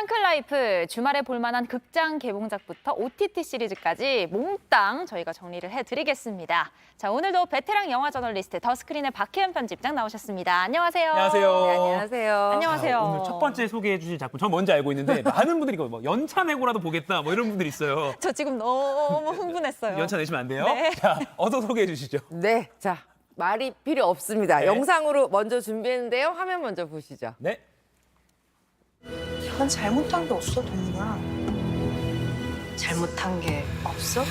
프랑클라이프 주말에 볼만한 극장 개봉작부터 OTT 시리즈까지 몽땅 저희가 정리를 해드리겠습니다. 자, 오늘도 베테랑 영화 저널리스트 더스크린의 박혜연 편집장 나오셨습니다. 안녕하세요. 안녕하세요. 네, 안녕하세요. 안녕하세요. 오늘 첫 번째 소개해 주실 작품 전 뭔지 알고 있는데 많은 분들이 이거 뭐 연차 내고라도 보겠다 뭐 이런 분들이 있어요. 저 지금 너무 흥분했어요. 연차 내시면 안 돼요? 네. 자, 어서 소개해 주시죠. 네, 자, 말이 필요 없습니다. 네. 영상으로 먼저 준비했는데요. 화면 먼저 보시죠. 네. 넌 잘못한 게 없어, 동우야. 잘못한 게 없어?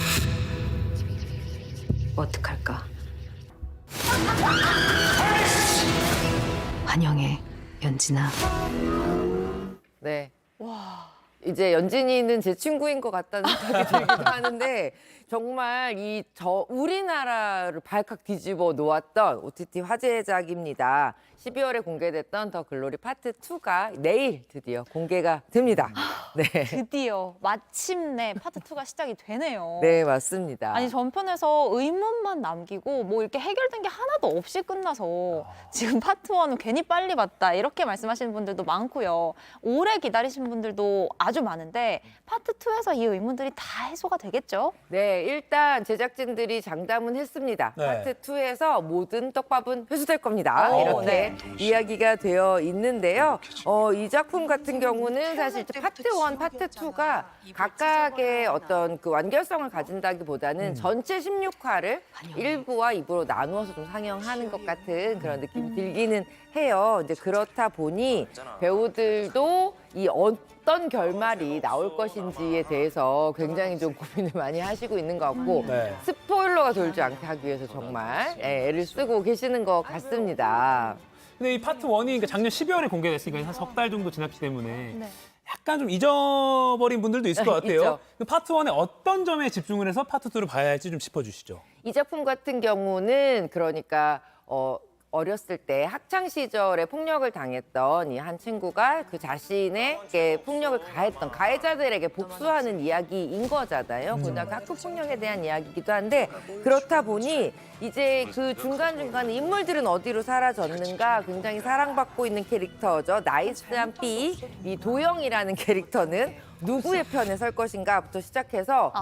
어떡할까? 환영해, 연진아. 네. 와. 이제 연진이는 제 친구인 것 같다는 생각이 들기도 하는데 정말 우리나라를 발칵 뒤집어 놓았던 OTT 화제작입니다. 12월에 공개됐던 더 글로리 파트 2가 내일 드디어 공개가 됩니다. 네. 드디어 마침내 파트 2가 시작이 되네요. 네, 맞습니다. 아니 전편에서 의문만 남기고 뭐 이렇게 해결된 게 하나도 없이 끝나서 지금 파트 1은 괜히 빨리 봤다 이렇게 말씀하시는 분들도 많고요. 오래 기다리신 분들도 아주 많은데 파트 2에서 이 의문들이 다 해소가 되겠죠? 네, 일단 제작진들이 장담은 했습니다. 네. 파트 2에서 모든 떡밥은 회수될 겁니다. 오, 이렇게 네. 이야기가 되어 있는데요. 이 작품 같은 경우는 사실 파트 1, 파트 2가 각각의 어떤 그 완결성을 가진다기보다는 전체 16화를 1부와 2부로 나누어서 좀 상영하는 것 같은 그런 느낌이 들기는 해요. 이제 그렇다 보니 배우들도 이 어떤 결말이 나올 것인지에 대해서 굉장히 좀 고민을 많이 하시고 있는 것 같고 네. 스포일러가 돌지 않게 하기 위해서 정말 애를 쓰고 계시는 것 같습니다. 근데 이 파트 1이 그러니까 작년 12월에 공개됐으니까 한 석 달 정도 지났기 때문에 네. 약간 좀 잊어버린 분들도 있을 것 같아요. 있죠. 그 파트 1의 어떤 점에 집중을 해서 파트 2를 봐야 할지 좀 짚어주시죠. 이 작품 같은 경우는 그러니까 어렸을 때 학창 시절에 폭력을 당했던 이 한 친구가 그 자신에게 폭력을 가했던 가해자들에게 복수하는 이야기인 거잖아요. 고등학교 학교 폭력에 대한 이야기이기도 한데 그렇다 보니 이제 그 중간중간에 인물들은 어디로 사라졌는가 굉장히 사랑받고 있는 캐릭터죠. 나이스한 B, 이 도영이라는 캐릭터는 누구의 편에 설 것인가부터 시작해서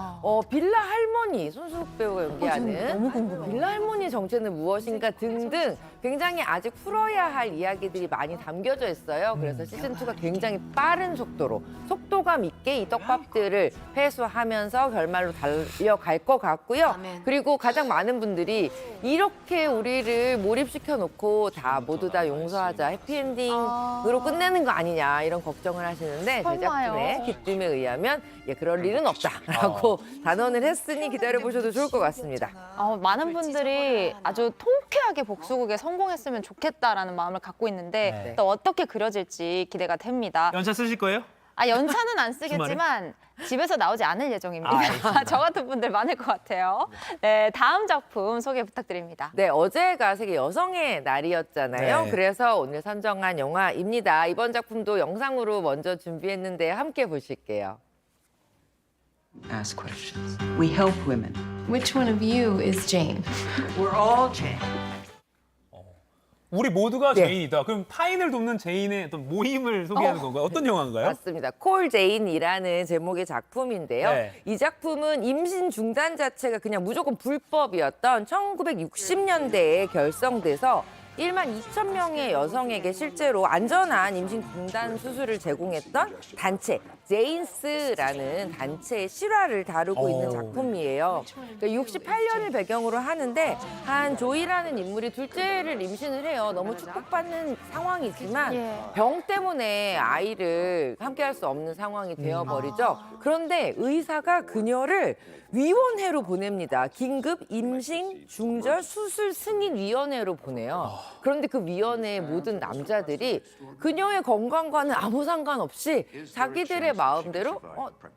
빌라 할머니 손수국 배우가 연기하는 너무 궁금해요. 빌라 할머니의 정체는 무엇인가 등등 굉장히 아직 풀어야 할 이야기들이 많이 담겨져 있어요. 그래서 시즌2가 굉장히 빠른 속도로 속도감 있게 이 떡밥들을 회수하면서 결말로 달려갈 것 같고요. 아멘. 그리고 가장 많은 분들이 이렇게 우리를 몰입시켜 놓고 다 모두 다 용서하자 해피엔딩으로 끝내는 거 아니냐 이런 걱정을 하시는데 설마요? 제작진의 기쁨에 의하면 그럴 일은 없다라고 단언을 했으니 기다려보셔도 좋을 것 같습니다. 많은 분들이 아주 통쾌하게 복수극에 성공했으면 좋겠다라는 마음을 갖고 있는데 네. 또 어떻게 그려질지 기대가 됩니다. 연차 쓰실 거예요? 연차는 안 쓰겠지만 집에서 나오지 않을 예정입니다. 알겠습니다. 저 같은 분들 많을 것 같아요. 네, 다음 작품 소개 부탁드립니다. 네, 어제가 세계 여성의 날이었잖아요. 네. 그래서 오늘 선정한 영화입니다. 이번 작품도 영상으로 먼저 준비했는데 함께 보실게요. Ask questions. We help women. Which one of you is Jane? We're all Jane. 우리 모두가 네. 제인이다. 그럼 타인을 돕는 제인의 어떤 모임을 소개하는 건가요? 어떤 영화인가요? 맞습니다. 콜 제인이라는 제목의 작품인데요. 네. 이 작품은 임신 중단 자체가 그냥 무조건 불법이었던 1960년대에 결성돼서 1만 2천 명의 여성에게 실제로 안전한 임신 중단 수술을 제공했던 단체 제인스라는 단체의 실화를 다루고 있는 작품이에요. 그러니까 68년을 배경으로 하는데 한 조이라는 인물이 둘째를 임신을 해요. 너무 축복받는 상황이지만 예. 병 때문에 아이를 함께할 수 없는 상황이 되어버리죠. 그런데 의사가 그녀를 위원회로 보냅니다. 긴급 임신 중절 수술 승인 위원회로 보내요. 그런데 그 위원회의 모든 남자들이 그녀의 건강과는 아무 상관없이 자기들의 마음대로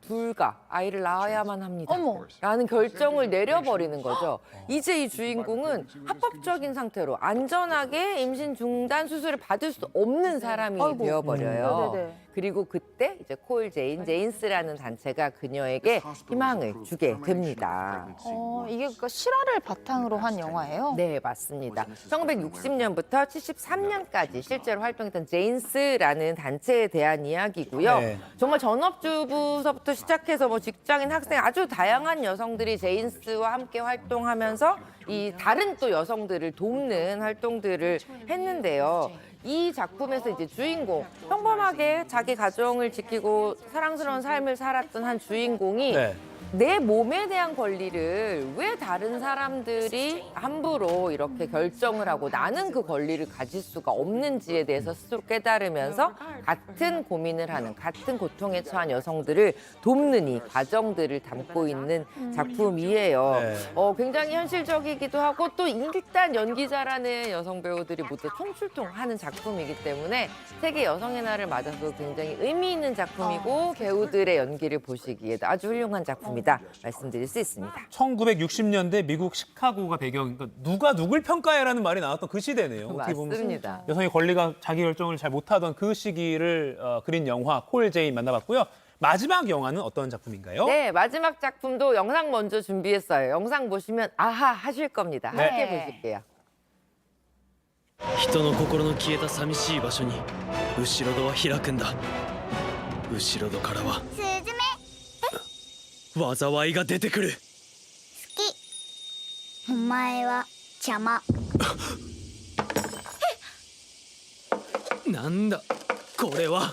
불가 아이를 낳아야만 합니다. 어머. 라는 결정을 내려버리는 거죠. 이제 이 주인공은 합법적인 상태로 안전하게 임신 중단 수술을 받을 수 없는 사람이 아이고. 되어버려요. 네네네. 그리고 그때 이제 콜 제인스라는 단체가 그녀에게 희망을 주게 됩니다. 이게 그러니까 실화를 바탕으로 한 영화예요? 네, 맞습니다. 1960년부터 73년까지 실제로 활동했던 제인스라는 단체에 대한 이야기고요. 네. 정말 전업주부서부터 시작해서 뭐 직장인, 학생 아주 다양한 여성들이 제인스와 함께 활동하면서 이 다른 또 여성들을 돕는 활동들을 했는데요. 이 작품에서 이제 주인공, 평범하게 자기 가정을 지키고 사랑스러운 삶을 살았던 한 주인공이 네. 내 몸에 대한 권리를 왜 다른 사람들이 함부로 이렇게 결정을 하고 나는 그 권리를 가질 수가 없는지에 대해서 스스로 깨달으면서 같은 고민을 하는, 같은 고통에 처한 여성들을 돕는 이 과정들을 담고 있는 작품이에요. 네. 굉장히 현실적이기도 하고 또 일단 연기자라는 여성 배우들이 모두 총출동하는 작품이기 때문에 세계 여성의 날을 맞아서 굉장히 의미 있는 작품이고 배우들의 연기를 보시기에도 아주 훌륭한 작품이다 말씀드릴 수 있습니다. 1960년대 미국 시카고가 배경, 그러니까 누가 누굴 평가해라는 말이 나왔던 그 시대네요. 어떻게 보면 맞습니다. 여성의 권리가 자기 결정을 잘 못하던 그 시기를 그린 영화 콜 제인 만나봤고요. 마지막 영화는 어떤 작품인가요? 네, 마지막 작품도 영상 먼저 준비했어요. 영상 보시면 아하 하실 겁니다. 네. 함께 보실게요. 人の心の消えた寂しい場所に後ろ戸は開くんだ。後ろ戸からは災いが出てくる。お前は邪魔。なんだこれは。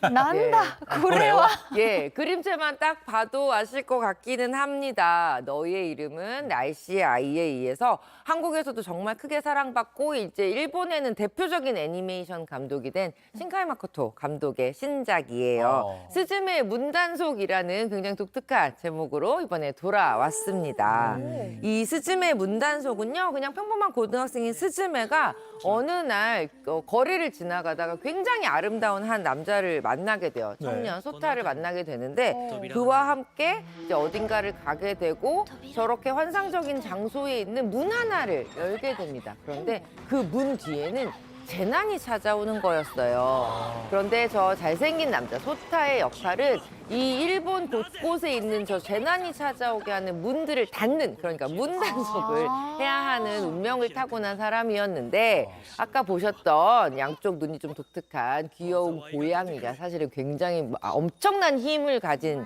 난다. 예. 그래와. 예, 그림체만 딱 봐도 아실 것 같기는 합니다. 너의 이름은 날씨의 아이에 의해서 한국에서도 정말 크게 사랑받고 이제 일본에는 대표적인 애니메이션 감독이 된 신카이 마코토 감독의 신작이에요. 스즈메의 문단속이라는 굉장히 독특한 제목으로 이번에 돌아왔습니다. 이 스즈메의 문단속은요, 그냥 평범한 고등학생인 스즈메가 어느 날 거리를 지나가다가 굉장히 아름다운 한 남자를 만나게 돼요. 청년 소타를 만나게 되는데 그와 함께 이제 어딘가를 가게 되고 저렇게 환상적인 장소에 있는 문 하나를 열게 됩니다. 그런데 그 문 뒤에는 재난이 찾아오는 거였어요. 그런데 저 잘생긴 남자 소타의 역할은 이 일본 곳곳에 있는 저 재난이 찾아오게 하는 문들을 닫는, 그러니까 문단속을 해야 하는 운명을 타고난 사람이었는데 아까 보셨던 양쪽 눈이 좀 독특한 귀여운 고양이가 사실은 굉장히 엄청난 힘을 가진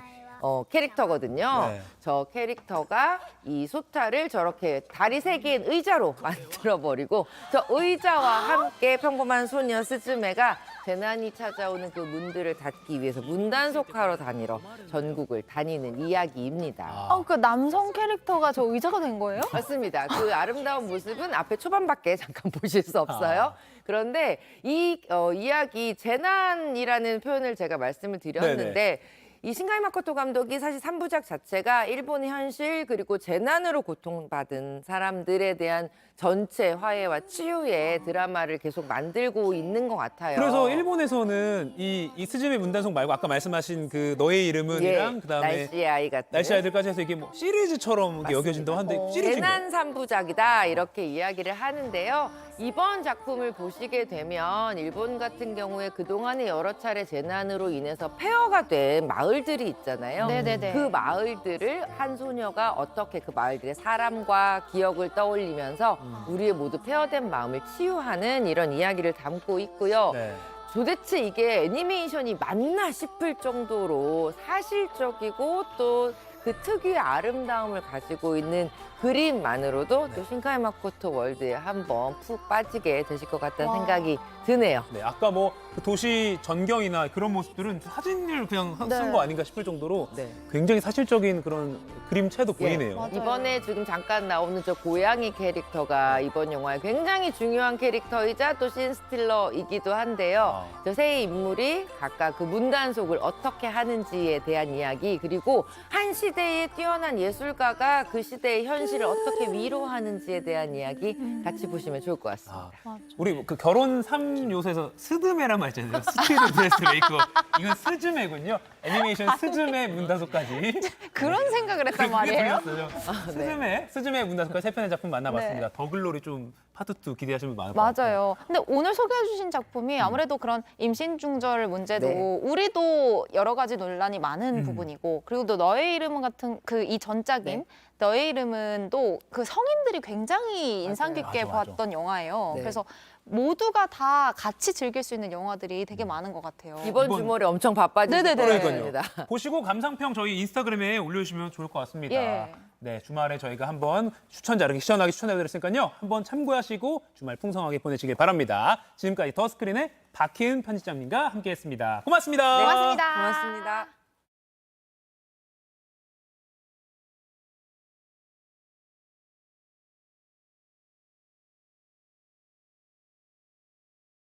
캐릭터거든요. 네. 저 캐릭터가 이 소타를 저렇게 다리 3개인 의자로 만들어버리고 저 의자와 함께 평범한 소녀 스즈메가 재난이 찾아오는 그 문들을 닫기 위해서 문단속하러 다니러 전국을 다니는 이야기입니다. 그 남성 캐릭터가 저 의자가 된 거예요? 맞습니다. 그 아름다운 모습은 앞에 초반밖에 잠깐 보실 수 없어요. 그런데 이 이야기 재난이라는 표현을 제가 말씀을 드렸는데 이 신카이 마코토 감독이 사실 3부작 자체가 일본의 현실 그리고 재난으로 고통받은 사람들에 대한 전체 화해와 치유의 드라마를 계속 만들고 있는 것 같아요. 그래서 일본에서는 이 스즈메 문단속 말고 아까 말씀하신 그 너의 이름은이랑 그다음에 날씨의 아이 같은 날씨 아이들까지 해서 이게 뭐 시리즈처럼 이렇게 여겨진다고 하는데 시리즈인가요? 재난 3부작이다 이렇게 이야기를 하는데요. 이번 작품을 보시게 되면 일본 같은 경우에 그동안에 여러 차례 재난으로 인해서 폐허가 된 마을들이 있잖아요. 네네네. 그 마을들을 한 소녀가 어떻게 그 마을들의 사람과 기억을 떠올리면서 우리의 모두 폐허된 마음을 치유하는 이런 이야기를 담고 있고요. 네. 도대체 이게 애니메이션이 맞나 싶을 정도로 사실적이고 또 그 특유의 아름다움을 가지고 있는 그림만으로도 또 신카이 마코토 월드에 한번 푹 빠지게 되실 것 같다는 생각이 드네요. 네, 아까 뭐 그 도시 전경이나 그런 모습들은 사진을 그냥 쓴 거 아닌가 싶을 정도로 네. 굉장히 사실적인 그런 그림체도 보이네요. 맞아요. 이번에 지금 잠깐 나오는 저 고양이 캐릭터가 이번 영화의 굉장히 중요한 캐릭터이자 또 씬스틸러이기도 한데요. 저 세 인물이 각각 그 문단속을 어떻게 하는지에 대한 이야기, 그리고 한 시대의 뛰어난 예술가가 그 시대의 현실을 어떻게 위로하는지에 대한 이야기 같이 보시면 좋을 것 같습니다. 우리 그 결혼 3 다른 요소에서 스드메란 말 있잖아요. 스티드 드레스 메이크업. 이건 스즈메군요. 애니메이션 스즈메 문다소까지. 그런 생각을 했단 그게 말이에요. 들렸어요. 스즈메 문다소까지 세 편의 작품 만나봤습니다. 더글로리 좀 파트 2 기대하시는 분 많을 것 같아요. 맞아요. 근데 오늘 소개해 주신 작품이 아무래도 그런 임신 중절 문제도 네. 우리도 여러 가지 논란이 많은 부분이고 그리고 또 너의 이름은 같은 그 이 전작인 네. 너의 이름은 또 그 성인들이 굉장히 인상 깊게 맞아, 맞아. 봤던 영화예요. 네. 그래서 모두가 다 같이 즐길 수 있는 영화들이 되게 많은 것 같아요. 이번 주말에 엄청 바빠지실 네네네. 겁니다. 보시고 감상평 저희 인스타그램에 올려주시면 좋을 것 같습니다. 예. 네, 주말에 저희가 한번 추천자 이렇게 시원하게 추천해드렸으니까요. 한번 참고하시고 주말 풍성하게 보내시길 바랍니다. 지금까지 더스크린의 박희은 편집장님과 함께했습니다. 고맙습니다. 고맙습니다. 고맙습니다.